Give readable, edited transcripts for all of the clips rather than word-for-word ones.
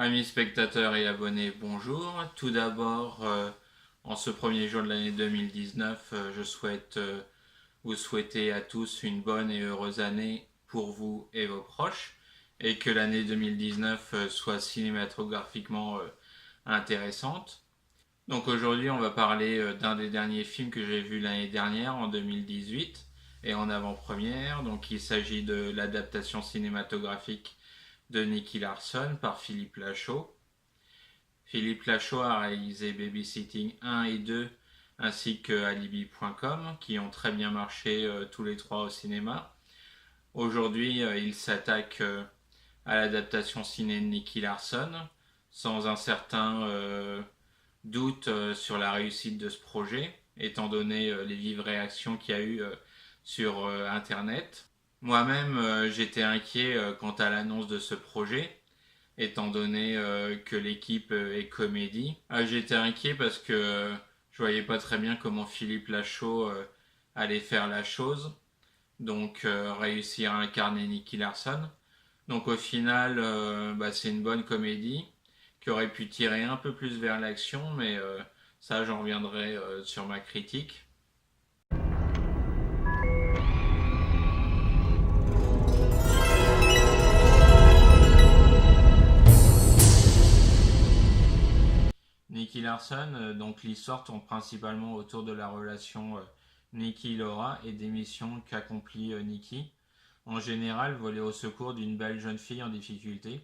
Amis spectateurs et abonnés, bonjour. Tout d'abord, en ce premier jour de l'année 2019, je souhaite vous souhaiter à tous une bonne et heureuse année pour vous et vos proches, et que l'année 2019 soit cinématographiquement intéressante. Donc aujourd'hui, on va parler d'un des derniers films que j'ai vu l'année dernière, en 2018, et en avant-première. Donc il s'agit de l'adaptation cinématographique de Nicky Larson par Philippe Lachaud. Philippe Lachaud a réalisé Babysitting 1 et 2 ainsi que Alibi.com qui ont très bien marché tous les trois au cinéma. Aujourd'hui, il s'attaque à l'adaptation ciné de Nicky Larson sans un certain doute sur la réussite de ce projet, étant donné les vives réactions qu'il y a eu sur Internet. Moi-même, j'étais inquiet quant à l'annonce de ce projet, étant donné que l'équipe est comédie. J'étais inquiet parce que je voyais pas très bien comment Philippe Lachaud allait faire la chose, donc réussir à incarner Nicky Larson. Donc au final, c'est une bonne comédie qui aurait pu tirer un peu plus vers l'action, mais ça j'en reviendrai sur ma critique. Nicky Larson, donc l'histoire tourne principalement autour de la relation Nicky-Laura et des missions qu'accomplit Nicky. En général, voler au secours d'une belle jeune fille en difficulté.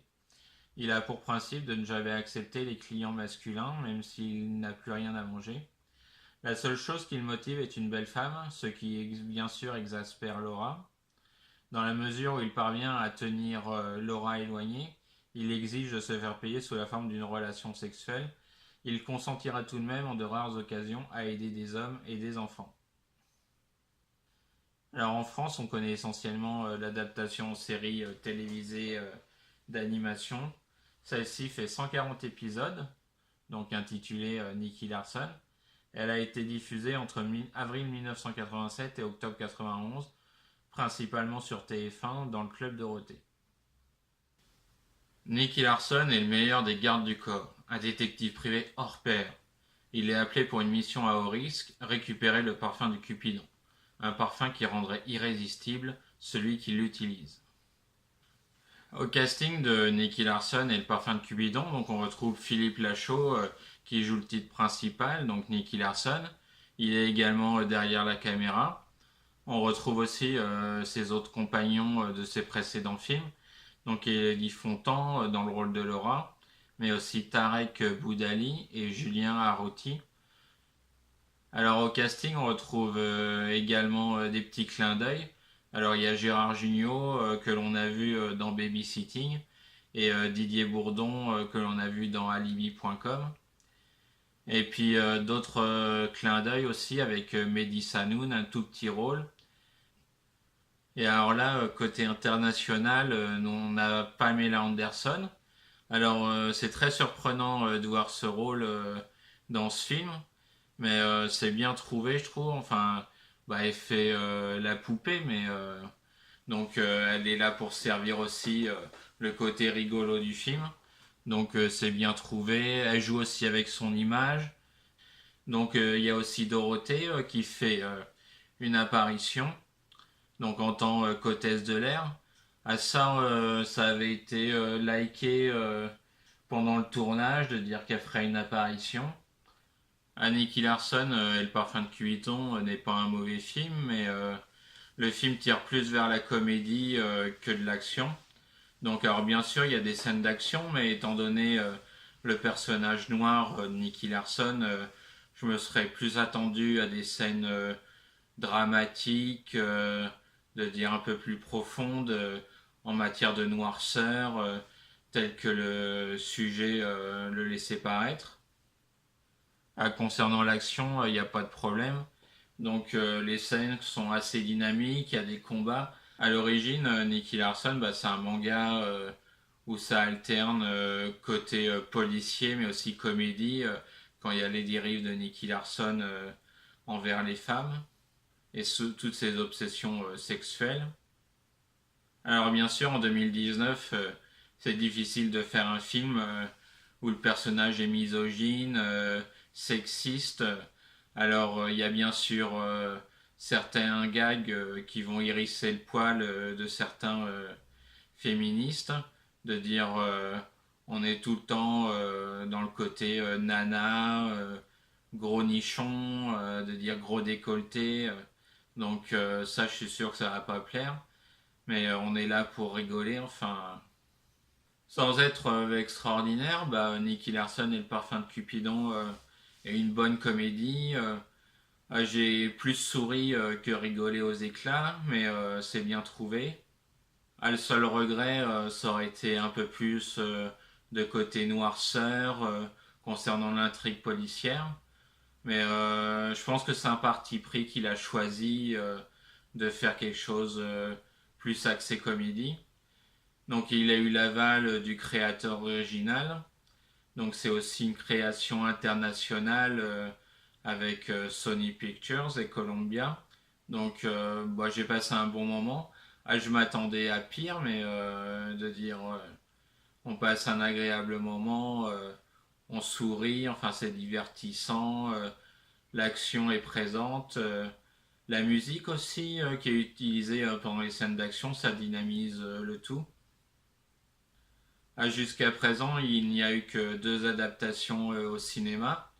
Il a pour principe de ne jamais accepter les clients masculins, même s'il n'a plus rien à manger. La seule chose qui le motive est une belle femme, ce qui bien sûr exaspère Laura. Dans la mesure où il parvient à tenir Laura éloignée, il exige de se faire payer sous la forme d'une relation sexuelle. Il consentira tout de même en de rares occasions à aider des hommes et des enfants. Alors en France, on connaît essentiellement l'adaptation en série télévisée d'animation. Celle-ci fait 140 épisodes, donc intitulée Nicky Larson. Elle a été diffusée entre avril 1987 et octobre 91, principalement sur TF1 dans le Club Dorothée. Nicky Larson est le meilleur des gardes du corps, un détective privé hors pair. Il est appelé pour une mission à haut risque, récupérer le parfum du Cupidon, un parfum qui rendrait irrésistible celui qui l'utilise. Au casting de Nicky Larson et le parfum de Cupidon, donc on retrouve Philippe Lachaud qui joue le titre principal, donc Nicky Larson. Il est également derrière la caméra. On retrouve aussi ses autres compagnons de ses précédents films. Donc il y a Guy Fontan dans le rôle de Laura, mais aussi Tarek Boudali et Julien Arroti. Alors au casting, on retrouve également des petits clins d'œil. Alors il y a Gérard Jugnot que l'on a vu dans Babysitting et Didier Bourdon que l'on a vu dans Alibi.com. Et puis d'autres clins d'œil aussi avec Mehdi Sanoun, un tout petit rôle. Et alors là, côté international, on a Pamela Anderson. Alors c'est très surprenant de voir ce rôle dans ce film, mais c'est bien trouvé, je trouve. Enfin, elle fait la poupée, mais donc elle est là pour servir aussi le côté rigolo du film. Donc c'est bien trouvé. Elle joue aussi avec son image. Donc il y a aussi Dorothée qui fait une apparition, donc en tant qu'hôtesse de l'air. À ça, ça avait été liké pendant le tournage de dire qu'elle ferait une apparition. Nicky Larson et le parfum de Cuiton n'est pas un mauvais film, mais le film tire plus vers la comédie que de l'action. Donc alors bien sûr il y a des scènes d'action, mais étant donné le personnage noir de Nicky Larson, je me serais plus attendu à des scènes dramatiques, de dire un peu plus profondes en matière de noirceur, tel que le sujet le laissait paraître. Concernant l'action, il n'y a pas de problème. Donc les scènes sont assez dynamiques, il y a des combats. À l'origine, Nicky Larson, c'est un manga où ça alterne côté policier mais aussi comédie quand il y a les dérives de Nicky Larson envers les femmes et toutes ses obsessions sexuelles. Alors bien sûr, en 2019, c'est difficile de faire un film où le personnage est misogyne, sexiste. Alors il y a bien sûr certains gags qui vont hérisser le poil de certains féministes, de dire on est tout le temps dans le côté nana, gros nichon, de dire gros décolleté. Donc ça, je suis sûr que ça va pas plaire. Mais on est là pour rigoler, enfin. Sans être extraordinaire, bah, Nicky Larson et le parfum de Cupidon est une bonne comédie. J'ai plus souri que rigolé aux éclats, mais c'est bien trouvé. Le seul regret, ça aurait été un peu plus de côté noirceur concernant l'intrigue policière. Mais je pense que c'est un parti pris qu'il a choisi de faire quelque chose plus axé comédie. Donc il a eu l'aval du créateur original. Donc c'est aussi une création internationale avec Sony Pictures et Columbia. Donc bah, j'ai passé un bon moment. Je m'attendais à pire, mais de dire on passe un agréable moment, on sourit, enfin c'est divertissant, l'action est présente, la musique aussi qui est utilisée pendant les scènes d'action, ça dynamise le tout. Jusqu'à présent, il n'y a eu que 2 adaptations au cinéma,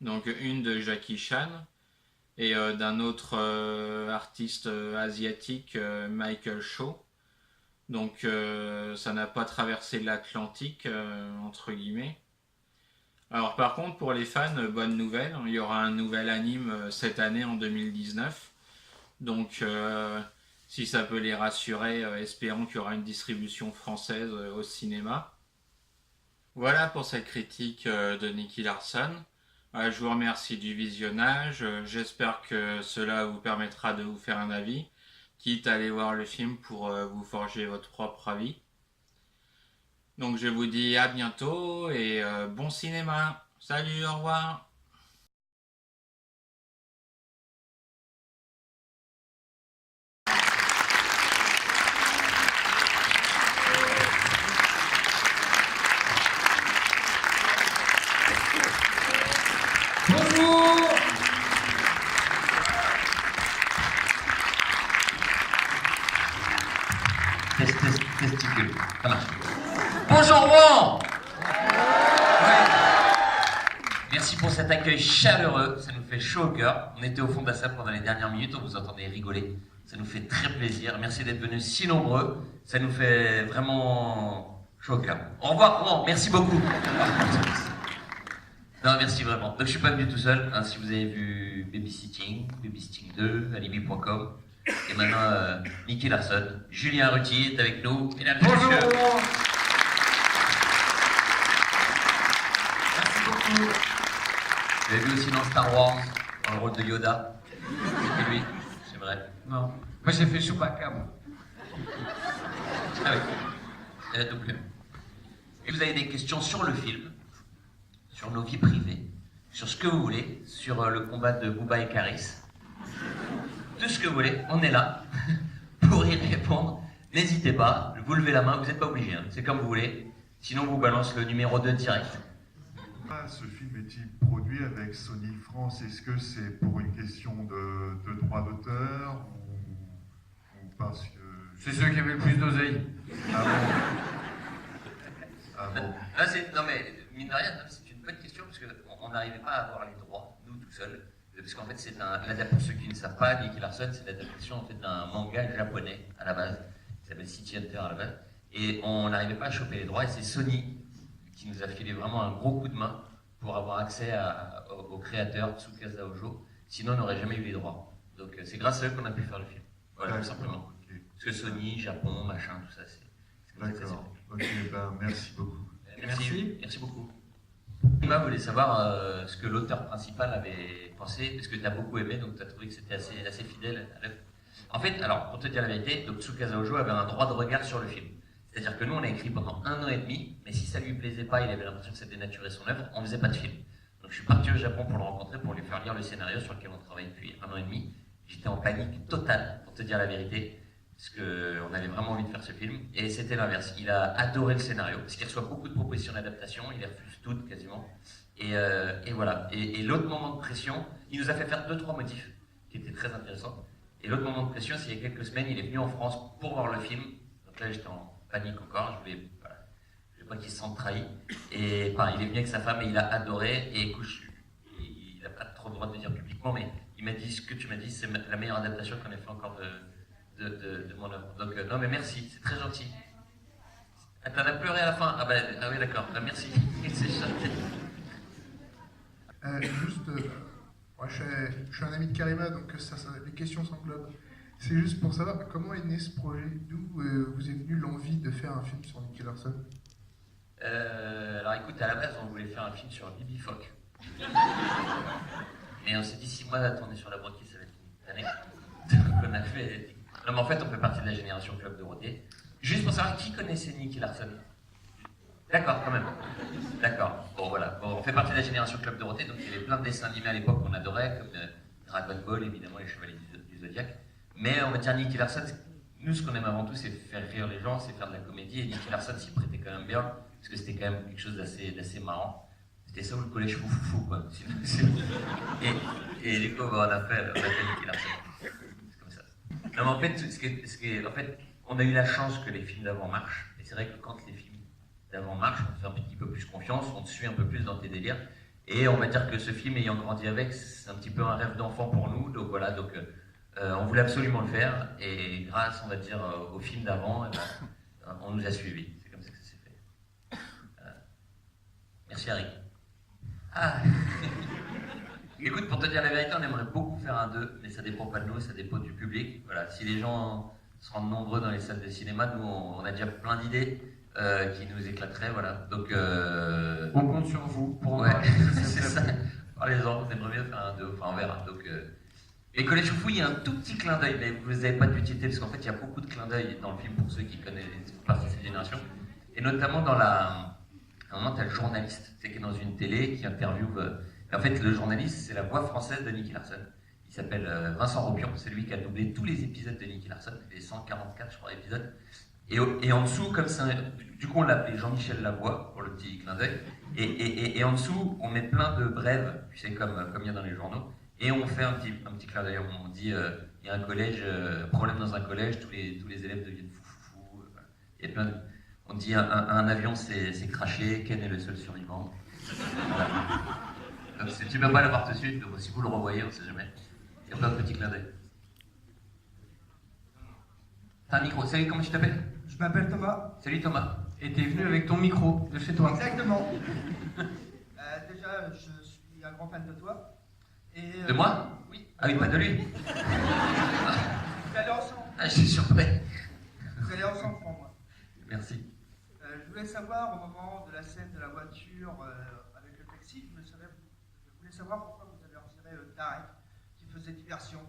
donc une de Jackie Chan et d'un autre artiste asiatique, Michael Shaw. Donc ça n'a pas traversé l'Atlantique, entre guillemets. Alors par contre, pour les fans, bonne nouvelle, il y aura un nouvel anime cette année en 2019. Donc si ça peut les rassurer, espérons qu'il y aura une distribution française au cinéma. Voilà pour cette critique de Nicky Larson. Je vous remercie du visionnage. J'espère que cela vous permettra de vous faire un avis, quitte à aller voir le film pour vous forger votre propre avis. Donc je vous dis à bientôt et bon cinéma. Salut, au revoir. Bonjour. Testicule. Ça marche. Bonjour Rouen. Ouais. Merci pour cet accueil chaleureux, ça nous fait chaud au cœur. On était au fond de la salle pendant les dernières minutes, on vous entendait rigoler. Ça nous fait très plaisir. Merci d'être venus si nombreux. Ça nous fait vraiment chaud au cœur. Au revoir Rouen, merci beaucoup. Non, merci vraiment. Donc je suis pas venu tout seul. Hein, si vous avez vu Babysitting, Babysitting 2, Alibi.com, et maintenant Nicky Larson, Julien Rutier est avec nous. Mesdames et messieurs. Bonjour. Merci beaucoup. Vous avez vu aussi dans Star Wars, dans le rôle de Yoda. C'est lui, c'est vrai. Non. Moi j'ai fait Chewbacca. Moi. Ah oui, c'est la doublure. Et vous avez des questions sur le film, sur nos vies privées, sur ce que vous voulez, sur le combat de Booba et Karis. Tout ce que vous voulez, on est là pour y répondre. N'hésitez pas, vous levez la main, vous n'êtes pas obligé, hein. C'est comme vous voulez. Sinon, on vous balance le numéro 2 direct. Ce film est-il produit avec Sony France? Est-ce que c'est pour une question de droit d'auteur ou parce que... C'est ceux qui avaient le plus d'oseille. Ah bon? Ah bon? Là, non mais, mine de rien, c'est une bonne question parce qu'on n'arrivait pas à avoir les droits, nous tout seuls. Parce qu'en fait, c'est pour ceux qui ne savent pas, Nicky Larson, c'est l'adaptation en fait, d'un manga japonais à la base, qui s'appelle City Hunter à la base. Et on n'arrivait pas à choper les droits, et c'est Sony qui nous a filé vraiment un gros coup de main pour avoir accès au créateur Tsukasa Ojo. Sinon, on n'aurait jamais eu les droits. Donc, c'est grâce à eux qu'on a pu faire le film. Voilà, tout simplement. Okay. Parce que Sony, Japon, machin, tout ça, c'est comme ça que ça s'est D'accord. fait. Ok, ben merci beaucoup. Merci beaucoup. Emma voulait savoir ce que l'auteur principal avait pensé, parce que tu as beaucoup aimé, donc tu as trouvé que c'était assez fidèle à l'œuvre. En fait, alors, pour te dire la vérité, donc Tsukasa Ojo avait un droit de regard sur le film. C'est-à-dire que nous, on a écrit pendant 1 an et demi, mais si ça lui plaisait pas, il avait l'impression que ça dénaturait son œuvre, on faisait pas de film. Donc je suis parti au Japon pour le rencontrer, pour lui faire lire le scénario sur lequel on travaille depuis 1 an et demi. J'étais en panique totale, pour te dire la vérité. parce qu'on avait vraiment envie de faire ce film, et c'était l'inverse. Il a adoré le scénario, parce qu'il reçoit beaucoup de propositions d'adaptation, il les refuse toutes quasiment. Et voilà. Et l'autre moment de pression, il nous a fait faire 2-3 motifs qui étaient très intéressants. Et l'autre moment de pression, c'est il y a quelques semaines, il est venu en France pour voir le film. Donc là, j'étais en panique encore, je voulais pas qu'il se sente trahi. Et enfin, il est venu avec sa femme et il a adoré. Et écoute, il n'a pas trop le droit de le dire publiquement, mais il m'a dit ce que tu m'as dit, c'est la meilleure adaptation qu'on ait fait encore de mon œuvre. Donc non, mais merci, c'est très gentil. Ah, t'en as pleuré à la fin? Ah oui, d'accord, merci. C'est gentil. Moi, je suis un ami de Karima, donc les questions s'englobent. C'est juste pour savoir comment est né ce projet, d'où vous est venue l'envie de faire un film sur Nicky Larson. Alors écoute, à la base, on voulait faire un film sur Bibi Phoque. Mais on s'est dit 6 mois à tourner sur la broquille, ça va être une année. Donc on a fait... Non, mais en fait, on fait partie de la génération Club Dorothée. Juste pour savoir qui connaissait Nicky Larson. D'accord, quand même. D'accord. Bon, voilà. Bon, on fait partie de la génération Club Dorothée, donc il y avait plein de dessins animés à l'époque qu'on adorait, comme Dragon Ball, évidemment, les Chevaliers du Zodiac. Mais on va dire Nicky Larson, nous, ce qu'on aime avant tout, c'est faire rire les gens, c'est faire de la comédie, et Nicky Larson s'y prêtait quand même bien, parce que c'était quand même quelque chose d'assez marrant. C'était ça ou le collège fou, quoi. Et du coup, on a fait Nicky Larson. C'est comme ça. Non, mais en fait, en fait, on a eu la chance que les films d'avant marchent, et c'est vrai que quand les films d'avant marchent, on te fait un petit peu plus confiance, on te suit un peu plus dans tes délires, et on va dire que ce film, ayant grandi avec, c'est un petit peu un rêve d'enfant pour nous, donc voilà, donc on voulait absolument le faire, et grâce, on va dire, au film d'avant, on nous a suivis. C'est comme ça que ça s'est fait. Merci Harry. Ah. Écoute, pour te dire la vérité, on aimerait beaucoup faire un 2, mais ça dépend pas de nous, ça dépend du public. Voilà, si les gens se rendent nombreux dans les salles de cinéma, nous, on a déjà plein d'idées qui nous éclateraient, voilà. Donc, On compte sur vous pour ouais, c'est ça. Parlez-en, on aimerait bien faire un 2, enfin on verra. Donc, et Collège Foufou, il y a un tout petit clin d'œil, mais vous n'avez pas de utilité, parce qu'en fait, il y a beaucoup de clins d'œil dans le film pour ceux qui connaissent partie de cette génération. Et notamment dans à un moment, tu as le journaliste, qui est dans une télé, qui interviewe. En fait, le journaliste, c'est la voix française de Nicky Larson. Il s'appelle Vincent Ropion, c'est lui qui a doublé tous les épisodes de Nicky Larson, les 144, je crois, épisodes. Et en dessous, comme ça, du coup, on l'appelait Jean-Michel Lavoie, pour le petit clin d'œil. Et en dessous, on met plein de brèves, tu sais, comme il y a dans les journaux. Et on fait un petit clin d'œil. On dit, il y a un collège, problème dans un collège, tous les élèves deviennent fou. Voilà. Il y a plein de... On dit, un avion s'est craché, Ken est le seul survivant. Voilà. Donc, tu ne peux pas l'avoir tout de suite, donc si vous le revoyez, on ne sait jamais. Il y a plein de petits clins d'œil. T'as un micro. Salut, comment tu t'appelles? Je m'appelle Thomas. Salut Thomas. Et t'es venu avec ton micro de chez toi. Exactement. Déjà, je suis un grand fan de toi. Et, De moi? Oui. Ah oui, pas de lui. Vous allez ensemble. Ah, je suis surpris. Vous allez ensemble pour moi. Merci. Je voulais savoir, au moment de la scène de la voiture avec le taxi, je voulais savoir pourquoi vous avez retiré Tarek, qui faisait diversion.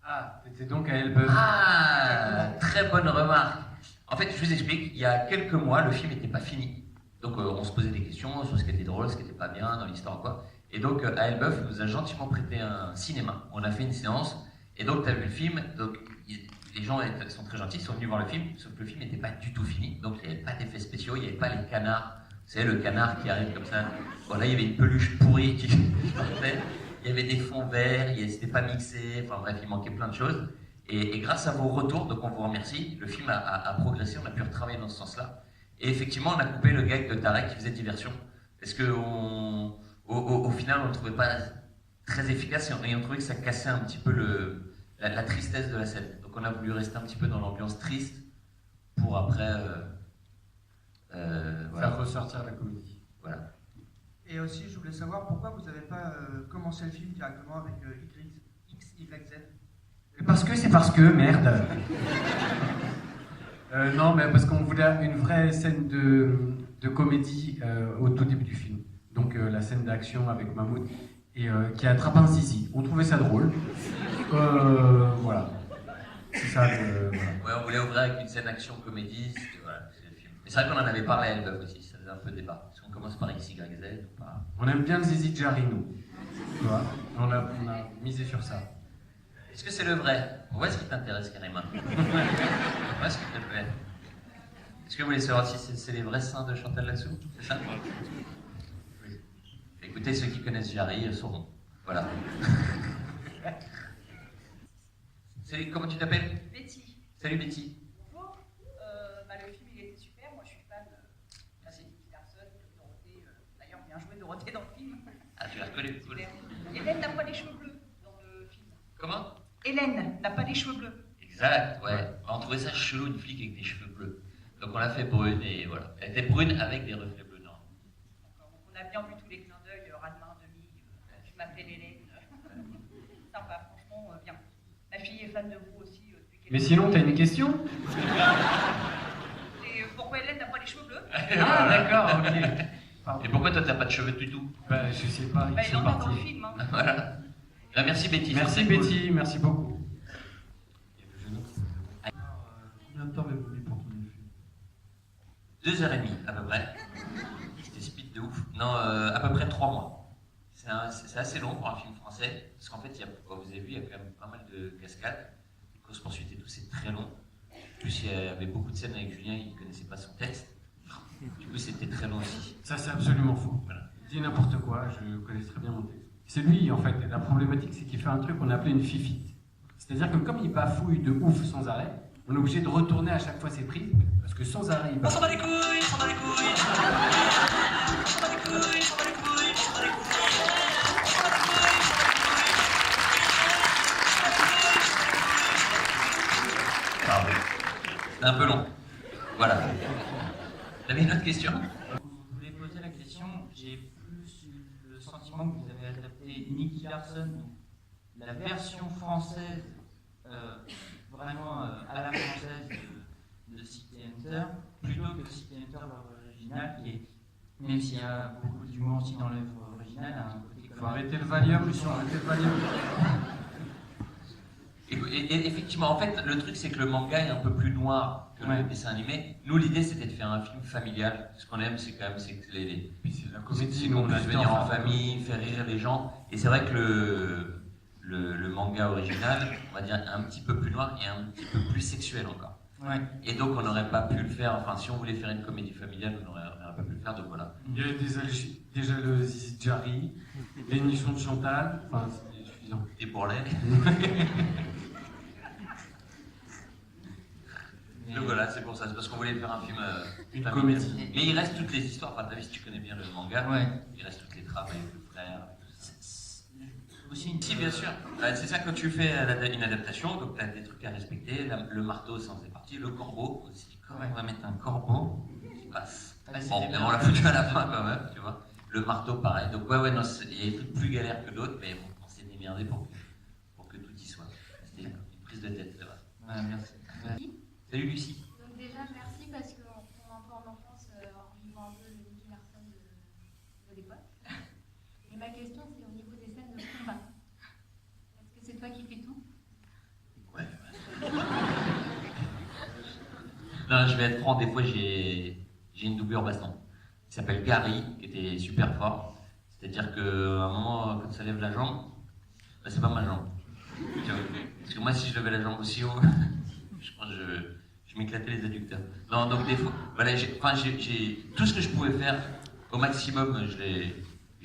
Ah, t'étais donc à Elbeuf. Ah, très bonne remarque. En fait, je vous explique, il y a quelques mois, le film n'était pas fini. Donc on se posait des questions sur ce qui était drôle, ce qui n'était pas bien dans l'histoire, quoi. Et donc à Elbeuf, il nous a gentiment prêté un cinéma. On a fait une séance, et donc tu as vu le film, donc les gens sont très gentils, ils sont venus voir le film, sauf que le film n'était pas du tout fini, donc il n'y avait pas d'effets spéciaux, il n'y avait pas les canards. Vous savez, le canard qui arrive comme ça. Bon, là, il y avait une peluche pourrie qui sortait. Il y avait des fonds verts, c'était pas mixé, enfin bref, il manquait plein de choses. Et grâce à vos retours, donc on vous remercie, le film a progressé, on a pu retravailler dans ce sens-là. Et effectivement, on a coupé le gag de Tarek qui faisait diversion. Parce qu'au final, on ne le trouvait pas très efficace et on trouvait que ça cassait un petit peu la tristesse de la scène. Donc on a voulu rester un petit peu dans l'ambiance triste pour après voilà. Faire ressortir la comédie. Voilà. Et aussi, je voulais savoir pourquoi vous n'avez pas commencé le film directement avec XYZ. Parce que, merde. Non, mais parce qu'on voulait une vraie scène de comédie au tout début du film. Donc la scène d'action avec Mahmoud et qui attrape un zizi. On trouvait ça drôle. Voilà. C'est ça. Voilà. Ouais, on voulait ouvrir avec une scène action-comédie, voilà, c'est le film. Mais c'est vrai qu'on en avait parlé à Elbeuf aussi, ça faisait un peu de débat. Parce qu'on commence par XYZ ou pas. On aime bien le zizi de Jarry, nous. Tu vois, on a misé sur ça. Est-ce que c'est le vrai? On voit ce qui t'intéresse, Karima. On voit ce qui te plaît. Est-ce que vous voulez savoir si c'est les vrais seins de Chantal Latsou? C'est ça? Oui. Écoutez, ceux qui connaissent Jarry sauront. Voilà. Salut, comment tu t'appelles? Betty. Salut Betty. Bonjour. Le film il était super. Moi je suis fan de Nicky Larson, de Dorothée. D'ailleurs, bien joué Dorothée dans le film. Ah, tu l'as reconnu, cool. Hélène n'a pas les cheveux bleus dans le film. Comment? Hélène n'a pas les cheveux bleus. Exact, ouais. On trouvait ça chelou, une flic avec des cheveux bleus. Donc on l'a fait brune et voilà. Elle était brune avec des reflets bleus, non? On a bien vu tous les clins d'œil, raz-de-main, demi. Je m'appelle Hélène. Sympa, franchement, bien. Ma fille est fan de vous aussi. Depuis qu'elle Mais sinon, t'as une question? Et pourquoi Hélène n'a pas les cheveux bleus? Ah, d'accord, ok. Pardon. Et pourquoi toi t'as pas de cheveux du tout? Bah, je sais pas, ils Il sont en a dans le partis. film. Hein. Voilà. Ah, merci Betty. Merci c'était cool. Betty, merci beaucoup. Combien de temps avez-vous mis pour tourner le film? 2h30 à peu près. C'était speed de ouf. Non, à peu près 3 mois. C'est assez long pour un film français, parce qu'en fait, vous avez vu, il y a quand même pas mal de cascades, course poursuite et tout, c'est très long. En plus, il y avait beaucoup de scènes avec Julien, il ne connaissait pas son texte. Du coup, c'était très long aussi. Ça, c'est absolument faux. Voilà. Il dit n'importe quoi, je connais très bien mon texte. C'est lui, en fait, la problématique, c'est qu'il fait un truc qu'on appelait une fifite. C'est-à-dire que comme il bafouille de ouf sans arrêt, on est obligé de retourner à chaque fois ses prises, parce que sans arrêt, il On bafouille. s'en bat les couilles, on s'en bat les couilles, on s'en bat les couilles, on s'en bat les couilles, on s'en bat les couilles, on s'en bat les couilles. Pardon. C'est un peu long. Voilà. T'avais une autre question? Je voulais poser la question, j'ai plus eu le sentiment que vous avez adapté Nicky Larson, la version française, vraiment à la française de City Hunter, plutôt que City Hunter, l'œuvre originale, qui est, même s'il y a beaucoup d'humour aussi dans l'œuvre originale, a un côté Faut arrêter le Valium, faut arrêter le Valium. Et effectivement, en fait, le truc, c'est que le manga est un peu plus noir que le dessin animé. Nous, l'idée, c'était de faire un film familial. Ce qu'on aime, c'est quand même c'est que Puis c'est la c'est comédie, qu'on nous, on a puisse venir en famille, faire rire les gens. Et c'est vrai que le manga original, on va dire, est un petit peu plus noir et un petit peu plus sexuel encore. Ouais. Et donc, on n'aurait pas pu le faire. Enfin, si on voulait faire une comédie familiale, on n'aurait pas pu le faire. Donc voilà. Il y a déjà le Zizi de Jarry, les nichons de Chantal, enfin, c'est suffisant. Et pour l'aide. Donc voilà, c'est pour ça. C'est parce qu'on voulait faire un film. Une familial. comédie. Mais il reste toutes les histoires. Enfin, t'as vu, si tu connais bien le manga, Ouais. il reste toutes les trappes avec le frère. Avec tout ça. Aussi une... Si, bien sûr. C'est ça, quand tu fais une adaptation, donc tu as des trucs à respecter. Le marteau, ça en fait partie. Le corbeau aussi. Quand on va mettre un corbeau qui passe. Ah, c'était Bon, bien. on l'a foutu à la fin quand même, tu vois. Le marteau, pareil. Donc, ouais, non, il y a des trucs plus galères que d'autres, mais bon, on s'est démerdé pour que tout y soit. C'était une prise de tête, c'est vrai. Ouais, merci. Salut Lucie. Donc déjà, merci parce qu'on retombe un peu en enfance en vivant un peu le Nicky Larson de l'époque. Et ma question, c'est au niveau des scènes de combat. Est-ce que c'est toi qui fais tout? Ouais. Non, je vais être franc, des fois j'ai une doublure baston. Il s'appelle Gary, qui était super fort. C'est-à-dire qu'à un moment, quand ça lève la jambe, bah, c'est pas ma jambe. Tu vois. Parce que moi, si je levais la jambe aussi haut, je pense que je m'éclatais les adducteurs. Non, donc des fois, voilà, j'ai tout ce que je pouvais faire au maximum, je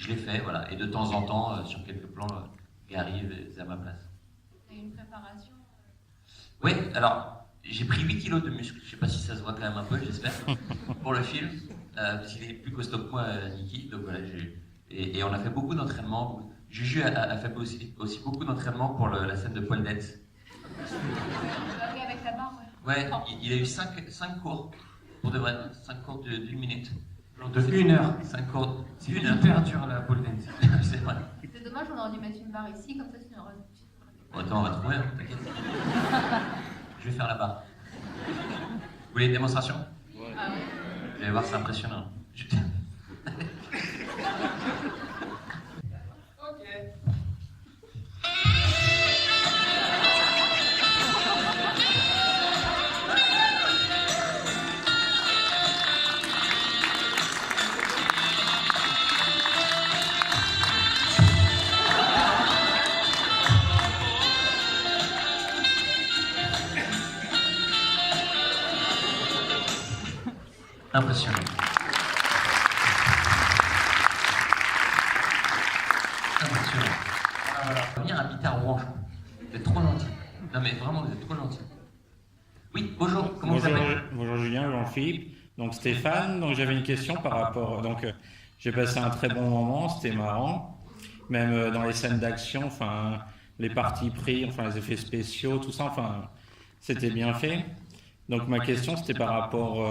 l'ai fait, voilà. Et de temps en temps, sur quelques plans, Gary est à ma place. Tu as une préparation Oui, alors, j'ai pris 8 kilos de muscles, je sais pas si ça se voit quand même un peu, j'espère, pour le film, parce qu'il est plus costaud que moi, Nicky, donc voilà, et on a fait beaucoup d'entraînement. Juju a fait aussi beaucoup d'entraînement pour la scène de Paul Dance. Ok, avec la barre, Ouais, il a eu 5 cours, pour de vrai, 5 cours d'1 minute. De 1 heure. 5 cours, C'est une heure. hyper dur la pole dance. C'est vrai. C'est dommage, on aurait dû mettre une barre ici, comme ça tu n'aurais Bon, attends, on va trouver, hein, t'inquiète. Je vais faire la barre. Vous voulez une démonstration? Ah ouais. Vous allez voir, c'est impressionnant. Impressionnant. Impressionnant. Voilà. Venir habiter à Rouen, je crois. Vous êtes trop gentil. Non mais vraiment, vous êtes trop gentil. Oui, bonjour, comment vous appelez? Bonjour Julien, Jean-Philippe. Donc Stéphane, donc j'avais une question par rapport. Donc j'ai passé un très bon moment, c'était marrant. Même dans les scènes d'action, enfin les parties pris, enfin les effets spéciaux, tout ça, enfin c'était bien fait. Donc ma question c'était par rapport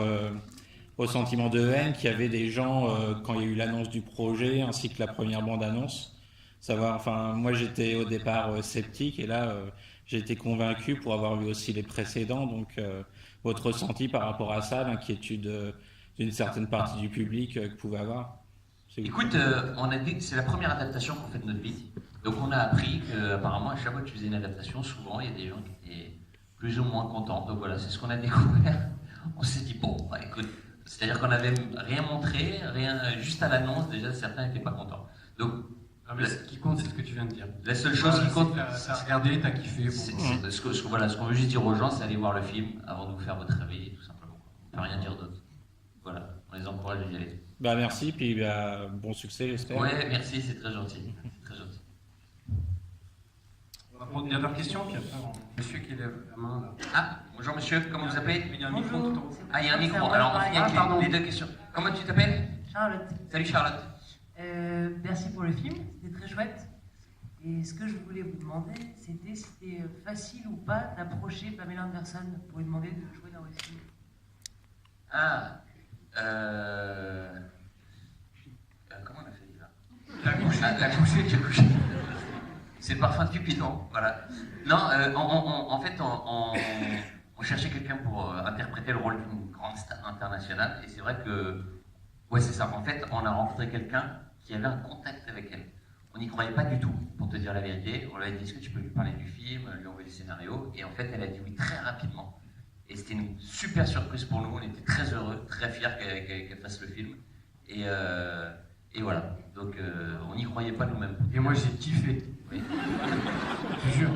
au sentiment de haine qu'il y avait des gens quand il y a eu l'annonce du projet ainsi que la première bande-annonce. Savoir, enfin moi j'étais au départ sceptique et là j'ai été convaincu pour avoir vu aussi les précédents. Donc votre ressenti par rapport à ça, l'inquiétude d'une certaine partie du public que vous pouvez avoir. Écoute, on a dit que c'est la première adaptation qu'on fait de notre vie. Donc on a appris qu'apparemment à chaque fois que tu faisais une adaptation, souvent il y a des gens qui étaient plus ou moins contents. Donc voilà, c'est ce qu'on a découvert. On s'est dit bon, bah, écoute, c'est-à-dire qu'on n'avait rien montré, rien, juste à l'annonce déjà certains n'étaient pas contents. Donc ce qui compte, c'est ce que tu viens de dire. La seule chose qui compte, t'as regardé, t'as kiffé. Bon. Ce qu'on veut juste dire aux gens, c'est aller voir le film avant de vous faire votre avis, tout simplement. On ne peut rien dire d'autre. Voilà, on les encourage d'y aller. Bah merci, puis bon succès, j'espère. Ouais, merci, c'est très gentil. C'est très gentil. On va prendre une dernière question, puis après, monsieur qui lève la main là. Ah, bonjour monsieur, comment vous appelez? Il y a un micro tout en haut. Ah, il y a un micro, alors on finit avec les deux questions. Comment tu t'appelles? Charlotte. Salut Charlotte. Merci pour le film, c'était très chouette. Et ce que je voulais vous demander, c'était si c'était facile ou pas d'approcher Pamela Anderson pour lui demander de jouer dans votre film. Ah, comment on a fait là? La couchée. C'est le parfum de Cupidon, voilà. Non, en fait, on cherchait quelqu'un pour interpréter le rôle d'une grande star internationale. Et c'est vrai que, ouais, c'est ça. En fait, on a rencontré quelqu'un qui avait un contact avec elle. On n'y croyait pas du tout, pour te dire la vérité. On lui a dit, est-ce que tu peux lui parler du film, lui envoyer le scénario? Et en fait, elle a dit oui très rapidement. Et c'était une super surprise pour nous. On était très heureux, très fiers qu'elle fasse le film. Et voilà. Donc, on n'y croyait pas nous-mêmes. Et moi, j'ai kiffé. Oui. Je te jure.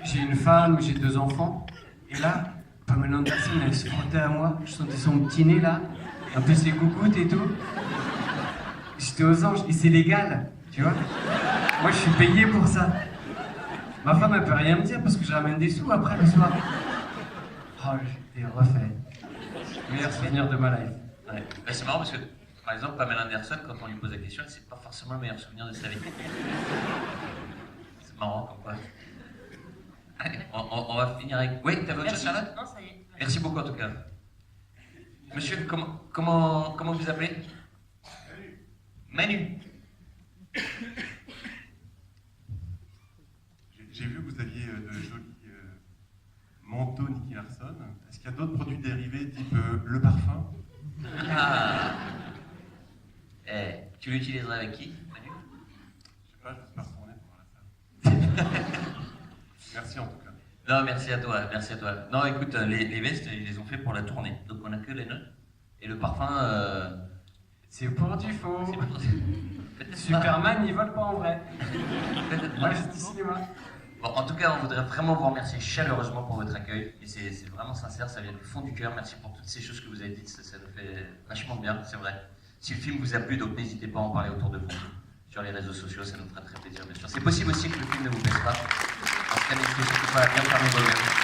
J'ai une femme, j'ai 2 enfants. Et là, Pamela Anderson, elle se frottait à moi. Je sentais son petit nez là, un peu ses gougoutes et tout. J'étais aux anges. Et c'est légal, tu vois. Moi, je suis payé pour ça. Ma femme, elle peut rien me dire parce que je ramène des sous après le soir. Oh, j'étais refait. Meilleur souvenir de ma life. Ouais. Mais c'est marrant parce que, par exemple, Pamela Anderson, quand on lui pose la question, c'est pas forcément le meilleur souvenir de sa vie. C'est marrant comme quoi. Allez, on va finir avec. Oui, t'avais autre chose, Charlotte? Non, ça y est. Merci beaucoup en tout cas. Monsieur, comment vous appelez? Manu. J'ai vu que vous aviez de jolis manteaux Nicky Larson. Est-ce qu'il y a d'autres produits dérivés type le parfum? Ah. Tu l'utiliserais avec qui, Manu? Je sais pas, j'espère retourner pour la salle. Merci en tout cas. Non, merci à toi, merci à toi. Non, écoute, les vestes, ils les ont fait pour la tournée, donc on a que les nôtres. Et le parfum, c'est pour du faux. Peut-être Superman, il vole pas en vrai. Peut-être Moi, c'est du cinéma. Bon, en tout cas, on voudrait vraiment vous remercier chaleureusement pour votre accueil. Et c'est vraiment sincère, ça vient du fond du cœur. Merci pour toutes ces choses que vous avez dites, ça nous fait vachement bien, c'est vrai. Si le film vous a plu, donc n'hésitez pas à en parler autour de vous. Sur les réseaux sociaux, ça nous fera très plaisir, bien sûr. C'est possible aussi que le film ne vous plaise pas. En tout cas, n'hésitez surtout pas à bien fermer vos yeux.